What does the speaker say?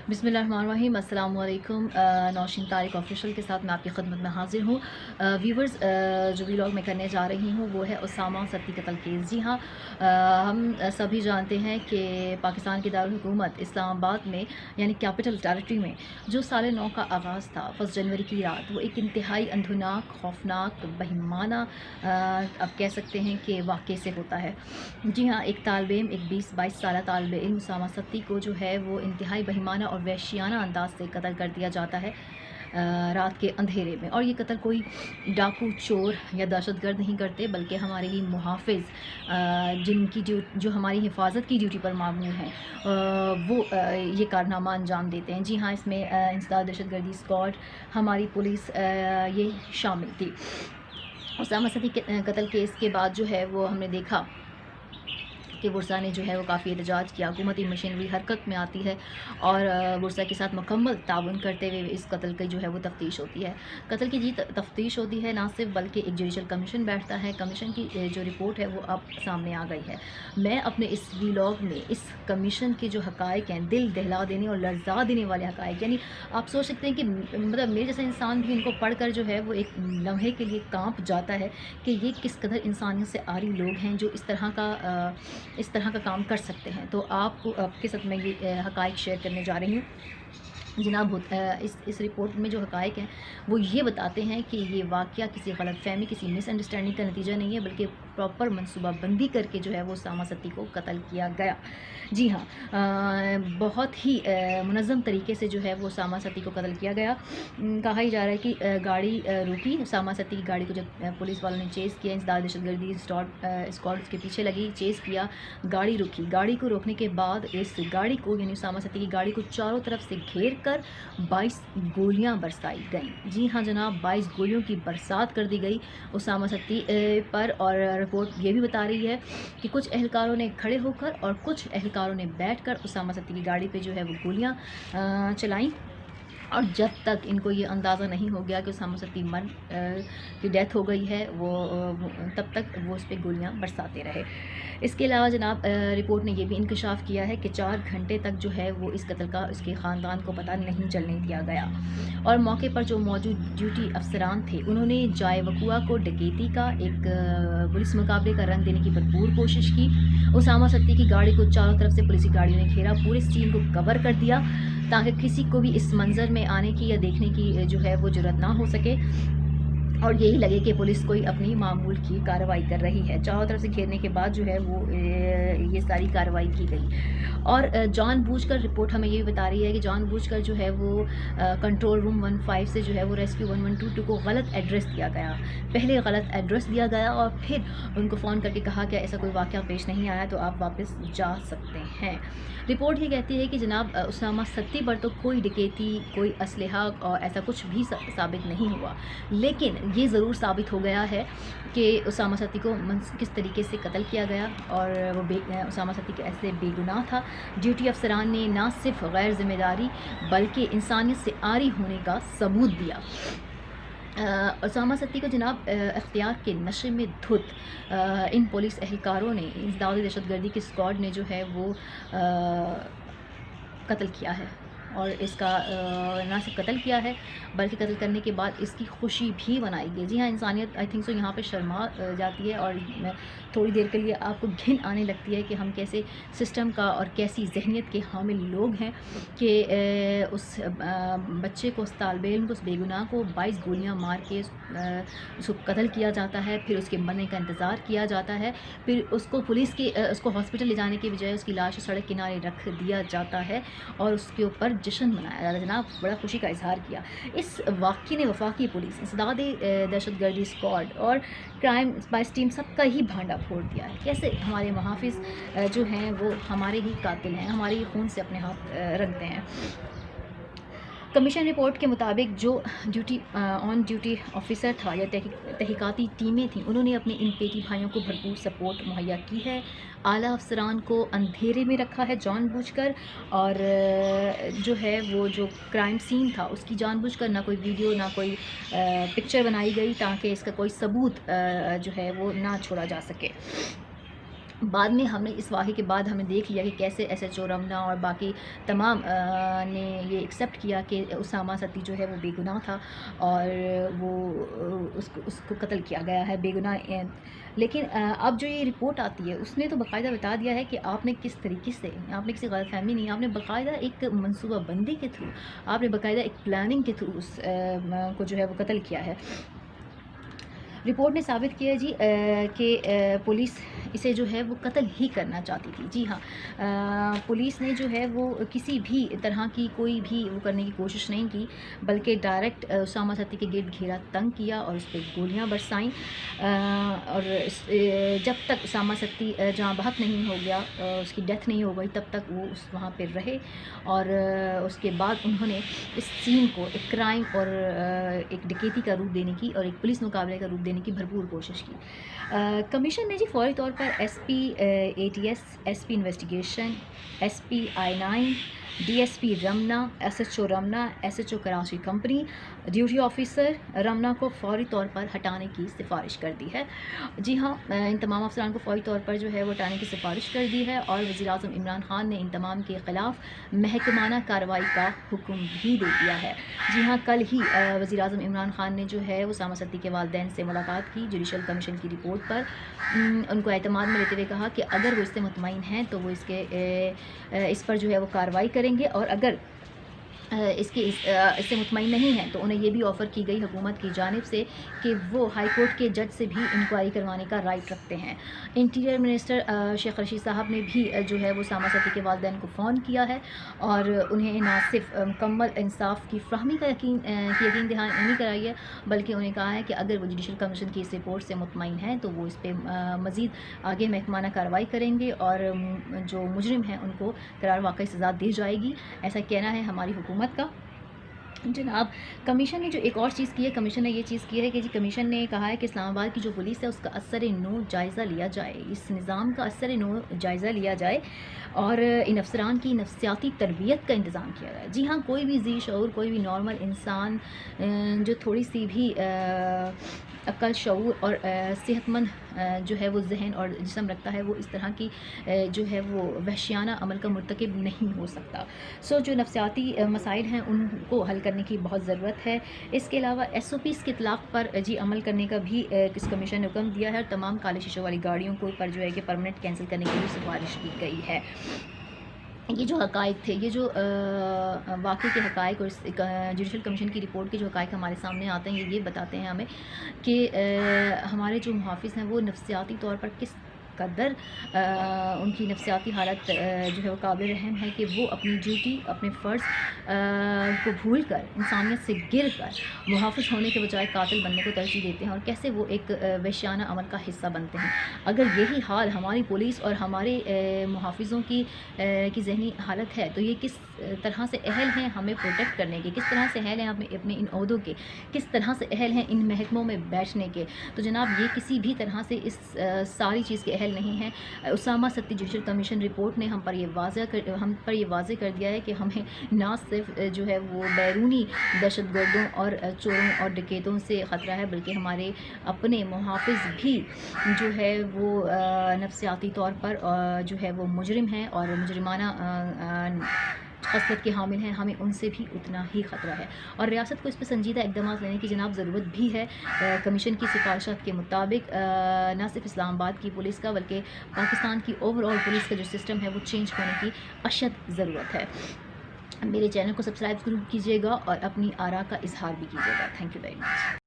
बिस्मिल्लाहिर्रहमानिर्रहीम, अस्सलाम वालेकुम। नौशीन तारिक ऑफिशियल के साथ मैं आपकी खिदमत में हाज़िर हूँ। व्यूवर्स, जो व्लॉग मैं करने जा रही हूँ वो है उसामा सत्ती कत्ल केस। जी हाँ, हम सभी जानते हैं कि पाकिस्तान की दारुल हुकूमत इस्लामाबाद में यानी कैपिटल टेरिटरी में जो साल नौ का आगाज़ था 1 जनवरी की रात, वो एक इंतहाई अंधुनाक, खौफनाक, बहिमाना अब कह सकते हैं कि वाक़े से होता है। जी हाँ, एक तालिब इल्म, एक 20-22 साला तालिब इल्म उसामा सत्ती को जो है वो इंतहाई बहिमाना और वहशियाना अंदाज से कत्ल कर दिया जाता है रात के अंधेरे में। और ये कत्ल कोई डाकू, चोर या दहशतगर्द नहीं करते, बल्कि हमारे ही मुहाफ़िज़ जिनकी जो हमारी हिफाजत की ड्यूटी पर मामूर हैं, वो ये कारनामा अंजाम देते हैं। जी हाँ, इसमें इंसदाद दहशतगर्दी स्क्वाड, हमारी पुलिस ये शामिल थी। उसामा सत्ती के कत्ल केस के बाद जो है वो हमने देखा कि बुरसा ने जो है वो काफ़ी एहतजाज किया, हुकूमती मशीनरी हरकत में आती है और बुरसा के साथ मुकम्मल ताउन करते हुए इस कत्ल की जो है वो तफ्तीश होती है। कत्ल की जी तफ्तीश होती है ना सिर्फ, बल्कि एक जुडिशल कमीशन बैठता है। कमीशन की जो रिपोर्ट है वो अब सामने आ गई है। मैं अपने इस व्लॉग में इस कमीशन के जो हक़ाइक़ हैं, दिल दहला देने और लर्ज़ा देने वाले हक़ाइक़, यानी आप सोच सकते हैं कि मतलब मेरे जैसा इंसान भी इनको पढ़ कर जो है वो एक लम्हे के लिए काँप जाता है कि ये किस कदर इंसानियत से आरी लोग हैं जो इस तरह का काम कर सकते हैं। तो आपके साथ मैं ये हक़ाइक़ शेयर करने जा रही हूँ। जनाब, इस रिपोर्ट में जो हक़ाइक़ हैं वो ये बताते हैं कि ये वाक़या किसी गलतफ़हमी, किसी मिसअंडरस्टैंडिंग का नतीजा नहीं है, बल्कि प्रॉपर मनसूबाबंदी करके जो है वो उसामा सत्ती को कत्ल किया गया। जी हाँ, बहुत ही मुनज़्ज़म तरीके से जो है वो उसामा सत्ती को कत्ल किया गया। कहा ही जा रहा है कि गाड़ी रुकी, उसामा सत्ती की गाड़ी को जब पुलिस वालों ने चेज़ किया, इंसदाद दहशतगर्दी स्क्वाड उसके पीछे लगी, चेज़ किया, गाड़ी रुकी। गाड़ी को रोकने के बाद इस गाड़ी को, यानी उसामा सत्ती की गाड़ी को चारों तरफ से घेर कर 22 गोलियां बरसाई गईं। जी हाँ जनाब, 22 गोलियों की बरसात कर दी गई उसामा सत्ती पर। और रिपोर्ट ये भी बता रही है कि कुछ एहलकारों ने खड़े होकर और कुछ एहलकारों ने बैठकर उसामा सत्ती की गाड़ी पे जो है वो गोलियां चलाईं। और जब तक इनको ये अंदाज़ा नहीं हो गया कि उसामा सत्ती की डेथ हो गई है, तब तक वो उस पर गोलियां बरसाते रहे। इसके अलावा जनाब, रिपोर्ट ने यह भी इंकशाफ किया है कि 4 घंटे तक जो है वो इस कत्ल का उसके ख़ानदान को पता नहीं चलने दिया गया। और मौके पर जो मौजूद ड्यूटी अफसरान थे, उन्होंने जाए वक़ुआ को डकैती का एक पुलिस मुकाबले का रंग देने की भरपूर कोशिश की। उसामा सत्ती की गाड़ी को चारों तरफ से पुलिस गाड़ियों ने घेरा, पूरे सीन को कवर कर दिया ताकि किसी को भी इस मंज़र में आने की या देखने की जो है वो जुर्रत ना हो सके और यही लगे कि पुलिस कोई अपनी मामूल की कार्रवाई कर रही है। चारों तरफ से घेरने के बाद जो है वो ये सारी कार्रवाई की गई। और जानबूझकर रिपोर्ट हमें ये भी बता रही है कि जानबूझकर जो है वो कंट्रोल रूम 15 से जो है वो रेस्क्यू 1122 को गलत एड्रेस दिया गया। पहले गलत एड्रेस दिया गया और फिर उनको फ़ोन करके कहा कि ऐसा कोई वाक़या पेश नहीं आया तो आप वापस जा सकते हैं। रिपोर्ट ये कहती है कि जनाब, उसामा सत्ती पर तो कोई डकैती, कोई असलहा और ऐसा कुछ भी साबित नहीं हुआ, लेकिन ये ज़रूर साबित हो गया है कि उसामा सत्ती को किस तरीके से कत्ल किया गया। और वो उसामा सत्ती के ऐसे बेगुनाह था। ड्यूटी अफसरान ने ना सिर्फ गैर ज़िम्मेदारी बल्कि इंसानियत से आरी होने का सबूत दिया। उसामा सत्ती को जनाब इख्तियार के नशे में धुत इन पुलिस एहलकारों ने, इंसदाद दहशतगर्दी की स्क्वाड ने जो है वो कत्ल किया है। और इसका ना सिर्फ कत्ल किया है बल्कि कत्ल करने के बाद इसकी खुशी भी मनाई गई। जी हाँ, इंसानियत आई थिंक सो यहाँ पे शर्मा जाती है और थोड़ी देर के लिए आपको घिन आने लगती है कि हम कैसे सिस्टम का और कैसी जहनीत के हामिल लोग हैं कि उस बच्चे को, उस तालिब इल्म को, उस बेगुनाह को 22 गोलियाँ मार के उसको कत्ल किया जाता है, फिर उसके मरने का इंतज़ार किया जाता है, फिर उसको हॉस्पिटल ले जाने के बजाय उसकी लाश सड़क किनारे रख दिया जाता है और उसके ऊपर जश्न मनाया जाता है। जनाब, बड़ा खुशी का इजहार किया। इस वाक़ये ने वफाकी पुलिस, इंसदाद दहशतगर्दी स्क्वाड और क्राइम स्पाइस टीम सबका ही भांडा फोड़ दिया है। कैसे हमारे मुहाफ़िज़ जो हैं वो हमारे ही कातिल हैं, हमारे ही खून से अपने हाथ रंगते हैं। कमीशन रिपोर्ट के मुताबिक जो ऑन ड्यूटी ऑफिसर था या तहकीकाती टीमें थीं, उन्होंने अपने इन पेटी भाइयों को भरपूर सपोर्ट मुहैया की है। आला अफसरान को अंधेरे में रखा है जानबूझकर, और जो है वो जो क्राइम सीन था उसकी जानबूझकर ना कोई वीडियो ना कोई पिक्चर बनाई गई ताकि इसका कोई सबूत जो है वो ना छोड़ा जा सके। بعد میں ہم نے اس واقعے کے بعد ہم نے دیکھ لیا کہ کیسے ایس ایچ او رمنا اور باقی تمام نے یہ ایکسیپٹ کیا کہ اسامہ ستی جو ہے وہ بے گناہ تھا اور وہ اس کو قتل کیا گیا ہے بے گناہ. لیکن اب جو یہ رپورٹ آتی ہے اس نے تو باقاعدہ بتا دیا ہے کہ آپ نے کس طریقے سے، آپ نے کسی غلط فہمی نہیں، آپ نے باقاعدہ ایک منصوبہ بندی کے تھرو، آپ نے باقاعدہ ایک پلاننگ کے تھرو اس کو جو ہے وہ قتل کیا ہے. رپورٹ نے ثابت کیا جی کہ پولیس اسے جو ہے وہ قتل ہی کرنا چاہتی تھی. جی ہاں، پولیس نے جو ہے وہ کسی بھی طرح کی کوئی بھی وہ کرنے کی کوشش نہیں کی، بلکہ ڈائریکٹ اسامہ ستی کے گرد گھیرا تنگ کیا اور اس پہ گولیاں برسائیں. اور جب تک اسامہ ستی جہاں بحق نہیں ہو گیا، اس کی ڈیتھ نہیں ہو گئی، تب تک وہ وہاں پہ رہے. اور اس کے بعد انہوں نے اس سین کو ایک کرائم اور ایک ڈکیتی کا روپ دینے کی اور ایک پولیس مقابلے کا روپ دینے کی بھرپور کوشش کی. کمیشن نے جی فوری طور پر S P A T S, S P investigation, S P I9، D S P Ramna, S H O Ramna, S H O Karachi company, duty officer Ramna کو فوری طور پر ہٹانے کی سفارش کر دی ہے. جی ہاں، ان تمام افسران کو فوری طور پر جو ہے وہ ہٹانے کی سفارش کر دی ہے اور وزیر اعظم عمران خان نے ان تمام کے خلاف محکمانہ کارروائی کا حکم بھی دے دیا ہے. جی ہاں، کل ہی وزیر اعظم عمران خان نے جو ہے اسامہ ستی کے والدین سے ملاقات کی جوڈیشل کمیشن کی رپورٹ پر. ان کو اعتماد میں لیتے ہوئے کہا کہ اگر وہ اس سے مطمئن ہیں تو وہ اس پر جو ہے وہ کارروائی کریں گے، اور اگر اس سے مطمئن نہیں ہیں تو انہیں یہ بھی آفر کی گئی حکومت کی جانب سے کہ وہ ہائی کورٹ کے جج سے بھی انکوائری کروانے کا رائٹ رکھتے ہیں. انٹیریئر منسٹر شیخ رشید صاحب نے بھی جو ہے وہ اسامہ ستی کے والدین کو فون کیا ہے اور انہیں نہ صرف مکمل انصاف کی فراہمی کا یقین دہانی کرائی ہے، بلکہ انہیں کہا ہے کہ اگر وہ جوڈیشل کمیشن کی اس رپورٹ سے مطمئن ہیں تو وہ اس پہ مزید آگے محکمانہ کارروائی کریں گے اور جو مجرم ہیں ان کو قرار واقعی سزا دی جائے گی. ایسا کہنا ہے ہماری حکومت کا. جناب، کمیشن نے جو ایک اور چیز کی ہے، کمیشن نے یہ چیز کی ہے کہ جی کمیشن نے کہا ہے کہ اسلام آباد کی جو پولیس ہے اس کا اثر نو جائزہ لیا جائے، اس نظام کا اثر نو جائزہ لیا جائے اور ان افسران کی نفسیاتی تربیت کا انتظام کیا جائے. جی ہاں، کوئی بھی ذی شعور، کوئی بھی نارمل انسان جو تھوڑی سی بھی عقل، شعور اور صحت مند جو ہے وہ ذہن اور جسم رکھتا ہے، وہ اس طرح کی جو ہے وہ وحشیانہ عمل کا مرتکب نہیں ہو سکتا. جو نفسیاتی مسائل ہیں ان کو حل کرنے کی بہت ضرورت ہے. اس کے علاوہ SOPs کے اطلاق پر جی عمل کرنے کا بھی اس کمیشن نے حکم دیا ہے اور تمام کالے شیشوں والی گاڑیوں کو پر جو ہے کہ پرماننٹ کینسل کرنے کی بھی سفارش کی گئی ہے. یہ جو حقائق تھے، یہ جو واقعے کے حقائق اور جوڈیشل کمیشن کی رپورٹ کے جو حقائق ہمارے سامنے آتے ہیں، یہ بتاتے ہیں ہمیں کہ ہمارے جو محافظ ہیں وہ نفسیاتی طور پر کس قدر ان کی نفسیاتی حالت جو ہے وہ قابل رحم ہے کہ وہ اپنی ڈیوٹی، اپنے فرض کو بھول کر، انسانیت سے گر کر محافظ ہونے کے بجائے قاتل بننے کو ترجیح دیتے ہیں اور کیسے وہ ایک وحشیانہ عمل کا حصہ بنتے ہیں. اگر یہی حال ہماری پولیس اور ہمارے محافظوں کی ذہنی حالت ہے تو یہ کس طرح سے اہل ہیں ہمیں پروٹیکٹ کرنے کے، کس طرح سے اہل ہیں اپنے ان عہدوں کے، کس طرح سے اہل ہیں ان محکموں میں بیٹھنے کے. تو جناب، یہ کسی بھی طرح سے اس ساری چیز کے اہل نہیں ہیں. اسامہ ستی جوڈیشل کمیشن رپورٹ نے ہم پر یہ واضح کر دیا ہے کہ ہمیں نہ صرف جو ہے وہ بیرونی دہشت گردوں اور چوروں اور ڈکیتوں سے خطرہ ہے، بلکہ ہمارے اپنے محافظ بھی جو ہے وہ نفسیاتی طور پر جو ہے وہ مجرم ہیں اور مجرمانہ خصلت کے حامل ہیں. ہمیں ان سے بھی اتنا ہی خطرہ ہے اور ریاست کو اس پہ سنجیدہ اقدامات لینے کی جناب ضرورت بھی ہے. کمیشن کی سفارشات کے مطابق نہ صرف اسلام آباد کی پولیس کا بلکہ پاکستان کی اوور آل پولیس کا جو سسٹم ہے وہ چینج ہونے کی اشد ضرورت ہے. میرے چینل کو سبسکرائب ضرور کیجیے گا اور اپنی آراء کا اظہار بھی کیجیے گا. Thank you very much.